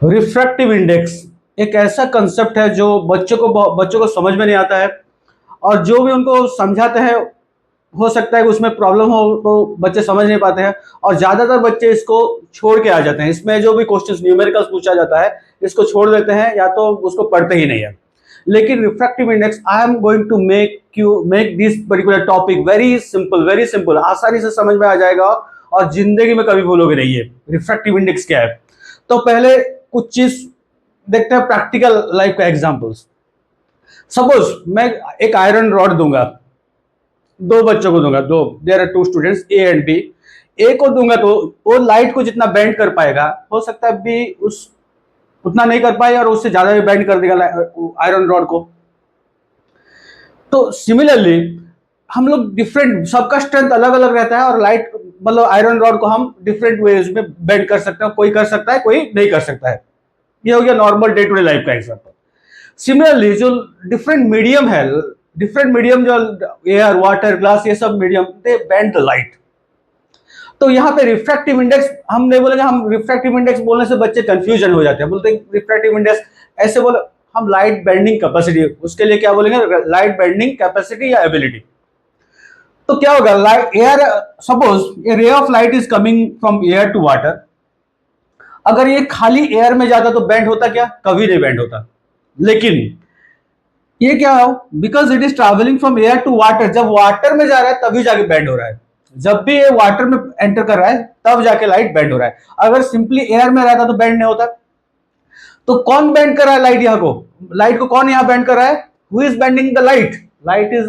Refractive index एक ऐसा concept है जो बच्चों को समझ में नहीं आता है, और जो भी उनको समझाते हैं हो सकता है कि उसमें प्रॉब्लम हो तो बच्चे समझ नहीं पाते हैं, और ज्यादातर बच्चे इसको छोड़ के आ जाते हैं। इसमें जो भी क्वेश्चंस न्यूमेरिकल्स पूछा जाता है इसको छोड़ देते हैं या तो उसको पढ़ते ही नहीं है। लेकिन refractive index, I am going to make this particular topic very simple, आसानी से समझ में आ जाएगा और जिंदगी में कभी भूलोगे नहीं है रिफ्रैक्टिव इंडेक्स क्या है। तो पहले कुछ चीज देखते हैं, प्रैक्टिकल लाइफ का एग्जांपल्स। सपोज मैं एक आयरन रॉड दूंगा, दो बच्चों को दूंगा, दो, there are two students A and B. A को दूंगा तो वो लाइट को जितना बेंड कर पाएगा, हो सकता है बी उस उतना नहीं कर पाए और उससे ज्यादा भी बेंड कर देगा आयरन रॉड को। तो सिमिलरली हम लोग डिफरेंट, सबका स्ट्रेंथ अलग अलग रहता है, और लाइट मतलब आयरन रॉड को हम डिफरेंट वेज में बेंड कर सकते हैं, कोई कर सकता है कोई नहीं कर सकता है। ये हो गया normal day to day life का एग्जांपल। सिमिलरली जो डिफरेंट मीडियम है, डिफरेंट मीडियम जो एयर वाटर ग्लास ये सब medium, they bend the light. तो यहाँ पे रिफ्रैक्टिव इंडेक्स हम नहीं बोलेंगे, हम रिफ्रैक्टिव इंडेक्स बोलने से बच्चे कंफ्यूजन हो जाते हैं, बोलते हैं रिफ्रैक्टिव इंडेक्स ऐसे बोले। हम लाइट बेंडिंग कैपेसिटी, उसके लिए क्या बोलेंगे, लाइट बेंडिंग कैपेसिटी या एबिलिटी। तो क्या होगा, light air, suppose a ray of light is coming from air to water. अगर ये खाली एयर में जाता तो बेंड होता क्या, कभी नहीं बेंड होता। लेकिन ये क्या हो, because it is travelling from air to water, जब वाटर में जा रहा है तभी जाके बेंड हो रहा है। जब भी ये वाटर में एंटर कर रहा है तब जाके लाइट बेंड हो रहा है। अगर सिंपली एयर में रहता तो बेंड नहीं होता। तो कौन बेंड कर रहा है लाइट, यहाँ को, लाइट को कौन यहाँ बेंड कर रहा है, who is bending the light, light is,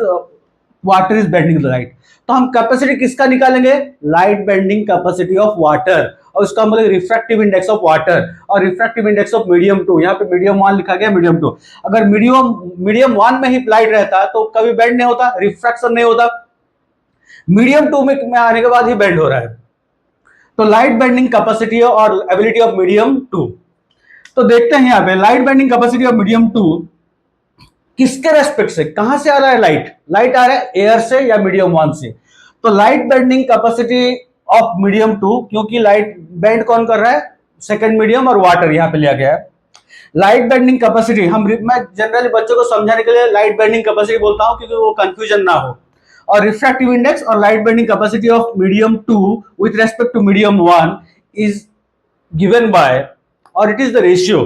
water is bending the light. तो हम कैपेसिटी किसका निकालेंगे, light bending capacity of water, और उसका मतलब रिफ्रैक्टिव इंडेक्स ऑफ वाटर और refractive index of medium two. यहाँ पे मीडियम वन लिखा गया, मीडियम टू। अगर मीडियम वन में ही लाइट रहता तो कभी बेंड नहीं होता, रिफ्रैक्शन नहीं होता। मीडियम टू में आने के बाद ही बेंड हो रहा है। तो लाइट बेंडिंग कैपेसिटी और एबिलिटी ऑफ मीडियम टू। तो देखते हैं यहाँ पे light bending capacity of medium two किसके रेस्पेक्ट से, कहां से आ रहा है लाइट, लाइट आ रहा है एयर से या मीडियम वन से। तो light bending capacity of medium two, क्योंकि लाइट बेंड कौन कर रहा है, सेकंड मीडियम और वाटर यहां पे लिया गया है। लाइट बेंडिंग कैपेसिटी मैं जनरली बच्चों को समझाने के लिए लाइट बेंडिंग कैपेसिटी बोलता हूं क्योंकि वो कंफ्यूजन ना हो। और रिफ्रैक्टिव इंडेक्स और light bending capacity of medium two with respect to medium one is given by, और it is the ratio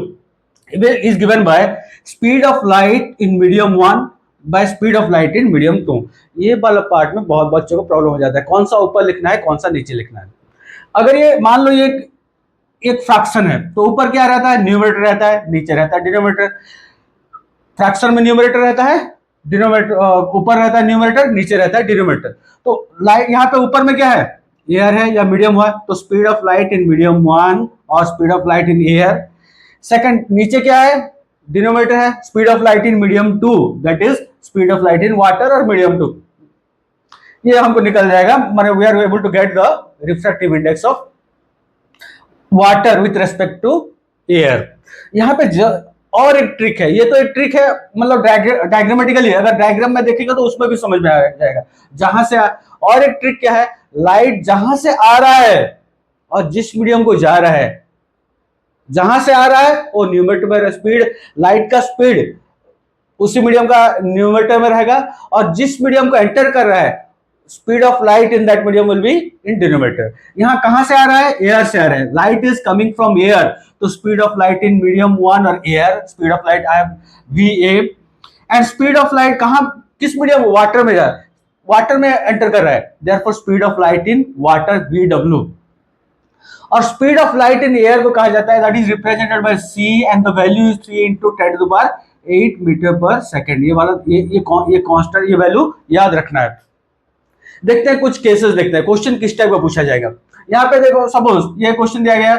is given by speed of light in medium 1 by speed of light in medium 2। ये वाला part में बहुत बच्चों को problem हो जाता है, कौन सा ऊपर लिखना है कौन सा नीचे लिखना है। अगर ये मान लो ये एक फ्रैक्शन है तो ऊपर क्या रहता है, न्यूमरेटर रहता है, नीचे रहता है डिनोमिनेटर। फ्रैक्शन में न्यूमरेटर रहता है, डिनोमिनेटर ऊपर रहता है, न्यूमरेटर नीचे रहता है डिनोमिनेटर। तो लाइट यहाँ पे ऊपर में क्या है, एयर है या मीडियम हुआ, तो speed of light in medium 1 और speed of light in air. Second नीचे क्या है, डिनोमिनेटर है, speed of light in medium 2, that is speed of light in water और मीडियम 2। ये हमको निकल जाएगा, माने we are able to get the refractive index of water with respect to air. यहाँ पे और एक ट्रिक है, ये तो एक ट्रिक है मतलब डायग्रामेटिकली, अगर डायग्राम में देखेगा तो उसमें भी समझ में आ जाएगा जहां से और एक ट्रिक क्या है, लाइट जहां से आ रहा है और जिस मीडियम को जा रहा है, जहां से आ रहा है वो न्यूमरेटर में स्पीड, लाइट का स्पीड उसी मीडियम का न्यूमरेटर में रहेगा, और जिस मीडियम को एंटर कर रहा है speed of light in that medium will be in denominator. यहां कहां से आ रहा है, एयर से आ रहा है, light is coming from air, तो speed of light in medium 1 और air, speed of light I have v a. And speed of light कहां, किस मीडियम, वाटर में जा, वाटर में एंटर कर रहा है, therefore speed of light in water v डब्ल्यू। और speed of light in air को कहा जाता है, that is represented by c and the value is 3 × 10⁸ metre पर सेकंड। ये वाला ये कांस्टेंट, ये वैल्यू याद रखना है। देखते हैं कुछ केसेस, देखते हैं क्वेश्चन किस टाइप का पूछा जाएगा। यहाँ पे देखो, सपोज ये क्वेश्चन दिया गया,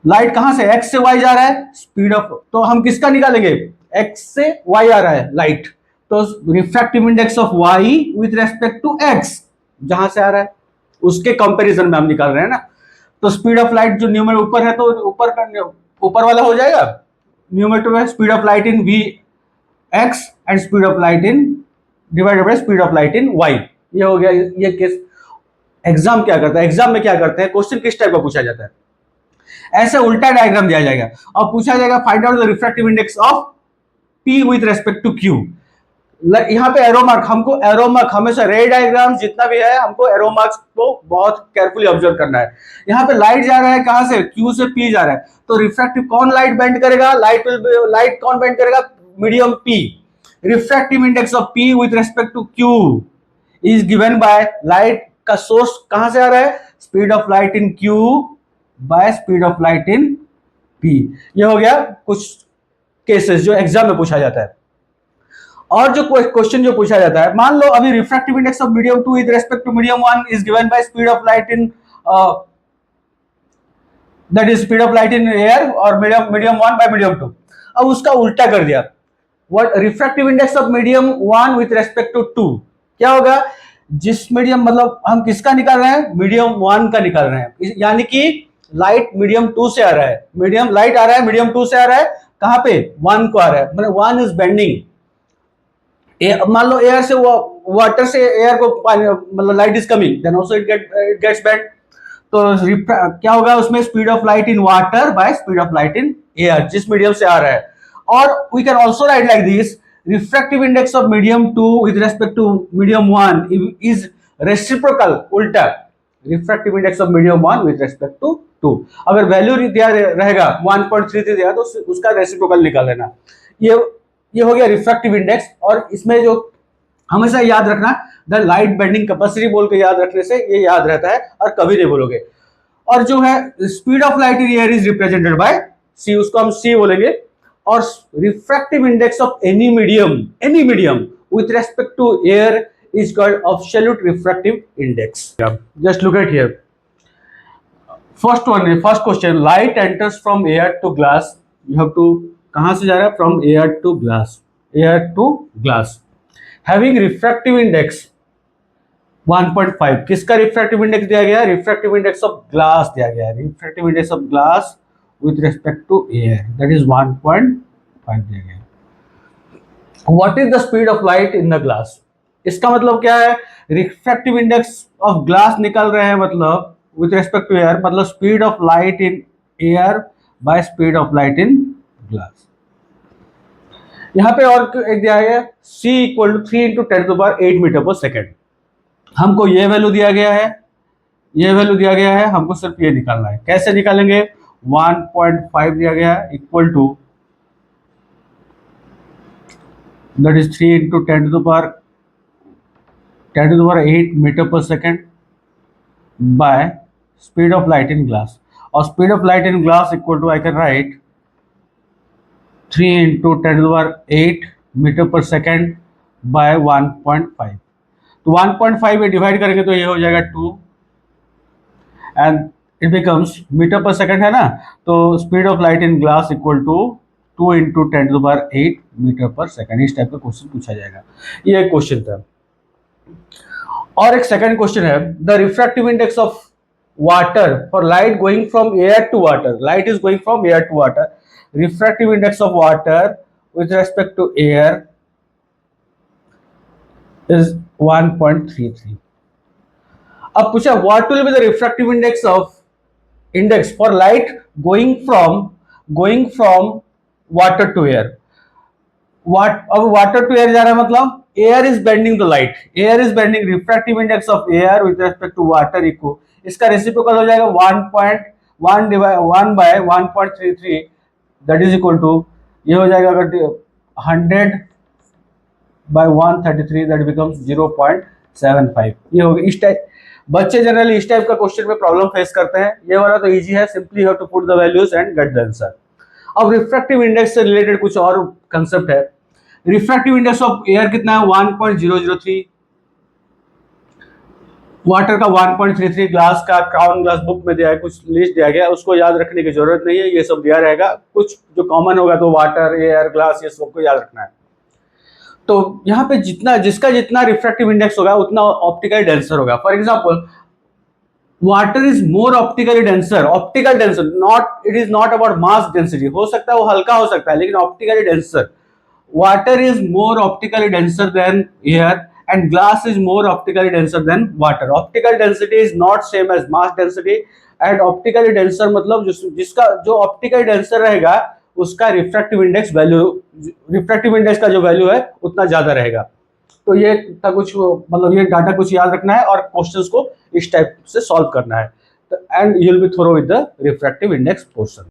लाइट कहां से, x से y जा रहा है, स्पीड ऑफ, तो हम किसका निकालेंगे, x से y आ रहा है लाइट, तो refractive index of y with respect to x जहां से आ रहा है उसके कंपैरिजन में हम निकाल रहे हैं ना। तो स्पीड ऑफ लाइट जो न्यूमरेटर ऊपर है तो ऊपर वाला हो जाएगा, न्यूमरेटर में speed of light in v x and speed of light in divided by speed of light in y। ये हो गया ये केस। एग्जाम क्या करता है, एग्जाम में क्या करते हैं, क्वेश्चन किस टाइप का पूछा जाता है, ऐसे उल्टा डायग्राम दिया जाएगा और पूछा जाएगा find out the refractive index of P with respect to Q। यहाँ पे एरो मार्क, हमको एरो मार्क हमेशा रे डायग्राम जितना भी है हमको एरो मार्क्स को बहुत केयरफुली ऑब्जर्व करना है। यहाँ पे लाइट जा रहा है कहां से, Q से P जा रहा है, तो रिफ्रैक्टिव कौन लाइट बेंड करेगा, लाइट कौन बेंड करेगा, medium P। Refractive index of P with respect to Q is given by light का सोर्स कहां से आ रहा है, speed of light in Q by speed of light in P। ये हो गया कुछ केसेस जो एग्जाम में पूछा जाता है। और जो क्वेश्चन जो पूछा जाता है, मान लो अभी refractive index of medium 2 with respect to medium 1 is given by speed of light in that is speed of light in air और मीडियम 1 बाय मीडियम 2। अब उसका उल्टा कर दिया, what refractive index of medium 1 with respect to 2, क्या होगा, जिस medium मतलब हम किसका निकाल रहे हैं, मीडियम 1 का निकाल रहे हैं, यानी कि लाइट मीडियम 2 से आ रहा है, मीडियम लाइट आ रहा है मीडियम 2 से आ रहा है, कहां पे 1 को आ रहा है, मतलब 1 इज बेंडिंग। मान लो एयर से वाटर से एयर को मतलब light is coming then also it gets bend, तो क्या होगा उसमें, speed of light in water by speed of light in air, जिस मीडियम से आ रहा है। और we can also write like this, refractive index of medium 2 with respect to medium 1 is reciprocal, उल्टा, refractive index of medium 1 with respect to 2। अगर value दिया रहेगा 1.33 दिया तो उसका रेसिप्रोकल निकाल लेना। ये हो गया रिफ्रैक्टिव इंडेक्स। और इसमें जो हमेशा याद रखना, द लाइट बेंडिंग कैपेसिटी बोल के याद रखने से ये याद रहता है और कभी नहीं भूलोगे। और जो है speed of light in air is represented by C, उसको हम सी बोलेंगे। और refractive index of any medium with respect to air is called absolute refractive index. Just look at here, first question, light enters from air to glass, you have to, कहां से जा रहा है, from air to glass, having refractive index 1.5, किसका refractive index दिया गया है, refractive index of glass दिया गया है, refractive index of glass with respect to air that is 1.5 दिया गया है। What is the speed of light in the glass, इसका मतलब क्या है, रिफ्रैक्टिव इंडेक्स ऑफ ग्लास निकल रहे हैं, मतलब विथ रेस्पेक्ट टू एयर, मतलब speed of light in air by speed of light in glass. यहां पे और एक दिया है c इक्वल टू 3 × 10⁸ मीटर पर सेकेंड। हमको ये वैल्यू दिया गया है, हमको सिर्फ ये निकालना है। कैसे निकालेंगे, 1.5 दिया गया है equal to that is 3 × 10⁸ metre पर second by speed of light in glass. और speed of light in glass equal to, I can write 3 × 10⁸ metre पर सेकेंड बाय 1.5। तो 1.5 में डिवाइड करेंगे तो ये हो जाएगा 2 एंड इट बिकम्स मीटर पर सेकेंड है ना, तो speed of light in glass equal to 2 × 10⁸ metre पर सेकेंड। इस टाइप का क्वेश्चन पूछा जाएगा, ये एक क्वेश्चन था। और एक सेकंड क्वेश्चन है, the refractive index of water for light going from air to water, light is going from air to water, refractive index of water with respect to air is 1.33। अब पूछा what will be the refractive index for light going from water to air। अब water to air जा रहा है, मतलब air is bending the light, air is bending, refractive index of air with respect to water equal, इसका reciprocal हो जाएगा 1.1 by 1.33 that is equal to, ये हो जाएगा अगर 100 by 133 दैट बिकम्स 0.75। ये हो गया। इस टाइप बच्चे जनरली इस टाइप का क्वेश्चन में प्रॉब्लम फेस करते हैं। ये वाला तो इजी है, simply you have to put the values and get the answer. अब रिफ्रैक्टिव इंडेक्स से रिलेटेड कुछ और कंसेप्ट है। रिफ्रैक्टिव इंडेक्स ऑफ एयर कितना है, 1.003, वाटर का 1.33, ग्लास का क्राउन ग्लास बुक में दिया है, कुछ लिस्ट दिया गया, उसको याद रखने की जरूरत नहीं है, ये सब दिया रहेगा। कुछ जो कॉमन होगा तो वाटर, एयर, ग्लास, ये सबको याद रखना है। तो यहाँ पे जिसका जितना रिफ्रैक्टिव इंडेक्स होगा उतना ऑप्टिकली डेंसर होगा। For example, water is more optically denser, not, it is not about mass density, हो सकता है वो हल्का हो सकता है, लेकिन optically denser, water is more optically denser then air and glass is more optically denser than water. Optical density is not same as mass density, and optically denser मतलब जिसका जो ऑप्टिकली डेंसर रहेगा उसका refractive index value, refractive index का जो value है उतना ज्यादा रहेगा। तो ये था कुछ, मतलब ये डाटा कुछ याद रखना है और क्वेश्चंस को इस टाइप से सॉल्व करना है। And you will be thorough with the refractive index portion.